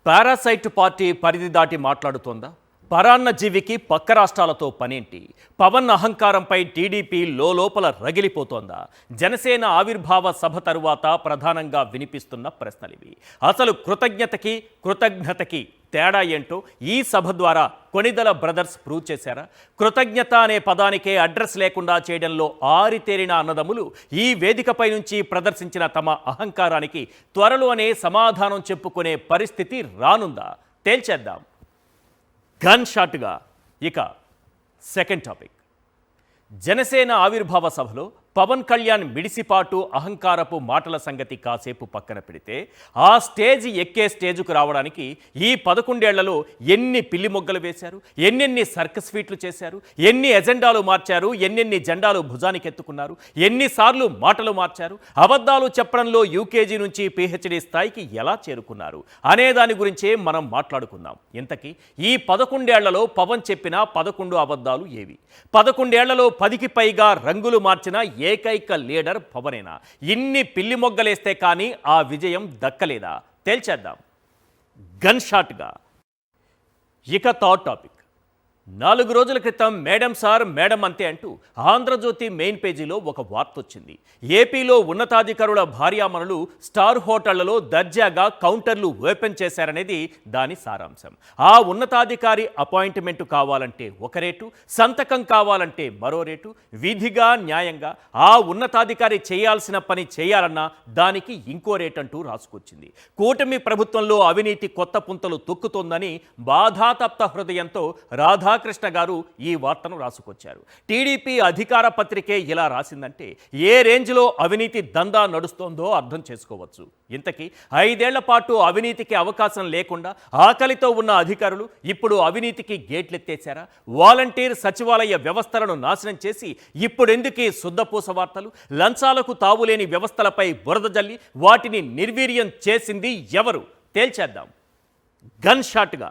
Parasite party పరిధి దాటి మాట్లాడుతోందా? పరాన్న జీవికి పక్క రాష్ట్రాలతో పనేంటి? పవన్ అహంకారంపై టీడీపీ లోపల రగిలిపోతోందా? జనసేన ఆవిర్భావ సభ తరువాత ప్రధానంగా వినిపిస్తున్న ప్రశ్నలివి. అసలు కృతజ్ఞతకి తేడా ఏంటో ఈ సభ ద్వారా కొణిదెల బ్రదర్స్ ప్రూవ్ చేశారా? కృతజ్ఞత అనే పదానికే అడ్రస్ లేకుండా చేయడంలో ఆరితేరిన అన్నదమ్ములు ఈ వేదికపై నుంచి ప్రదర్శించిన తమ అహంకారానికి త్వరలోనే సమాధానం చెప్పుకునే పరిస్థితి రానుందా? తేల్చేద్దాం. గన్ షాట్గా ఇక సెకండ్ టాపిక్. జనసేన ఆవిర్భావ సభలో పవన్ కళ్యాణ్ మిడిసిపాటు అహంకారపు మాటల సంగతి కాసేపు పక్కన పెడితే ఆ స్టేజ్ ఎక్కే స్టేజ్కు రావడానికి ఈ 11 ఏళ్లలో ఎన్ని పిల్లి మొగ్గలు వేశారు, ఎన్నెన్ని సర్కస్ ఫీట్లు చేశారు, ఎన్ని ఎజెండాలు మార్చారు, ఎన్నెన్ని జెండాలు భుజానికెత్తుకున్నారు, ఎన్నిసార్లు మాటలు మార్చారు, అబద్ధాలు చెప్పడంలో యూకేజీ నుంచి పీహెచ్డీ స్థాయికి ఎలా చేరుకున్నారు అనే దాని గురించే మనం మాట్లాడుకుందాం. ఇంతకీ ఈ 11 ఏళ్లలో పవన్ చెప్పిన 11 అబద్ధాలు ఏవి? 11 ఏళ్లలో 10కి పైగా రంగులు మార్చిన ఏకైక లీడర్ పవనేనా? ఇన్ని పిల్లి మొగ్గలేస్తే కానీ ఆ విజయం దక్కలేదా? తేల్చేద్దాం గన్ షాట్గా. ఇక థర్డ్ టాపిక్. 4 రోజుల క్రితం మేడం సార్ మేడం అంతే అంటూ ఆంధ్రజ్యోతి మెయిన్ పేజీలో ఒక వార్త వచ్చింది. ఏపీలో ఉన్నతాధికారుల భార్యామణులు స్టార్ హోటళ్లలో దర్జాగా కౌంటర్లు ఓపెన్ చేశారనేది దాని సారాంశం. ఆ ఉన్నతాధికారి అపాయింట్మెంట్ కావాలంటే ఒక రేటు, సంతకం కావాలంటే మరో రేటు, విధిగా న్యాయంగా ఆ ఉన్నతాధికారి చేయాల్సిన పని చేయాలన్నా దానికి ఇంకో రేటు అంటూ రాసుకొచ్చింది. కూటమి ప్రభుత్వంలో అవినీతి కొత్త పుంతలు తొక్కుతోందని బాధాతప్త హృదయంతో రాధాకృష్ణ గారు ఈ వార్తను రాసుకొచ్చారు. టీడీపీ అధికార పత్రికే ఇలా రాసిందంటే ఏ రేంజ్లో అవినీతి దందా నడుస్తోందో అర్థం చేసుకోవచ్చు. ఇంతకీ 5 ఏళ్ల పాటు అవినీతికి అవకాశం లేకుండా ఆకలితో ఉన్న అధికారులు ఇప్పుడు అవినీతికి గేట్లెత్తేశారా? వాలంటీర్ సచివాలయ వ్యవస్థలను నాశనం చేసి ఇప్పుడెందుకీ శుద్ధపూస వార్తలు? లంచాలకు తావులేని వ్యవస్థలపై బురద జల్లి వాటిని నిర్వీర్యం చేసింది ఎవరు? తేల్చేద్దాం గన్ షాట్గా.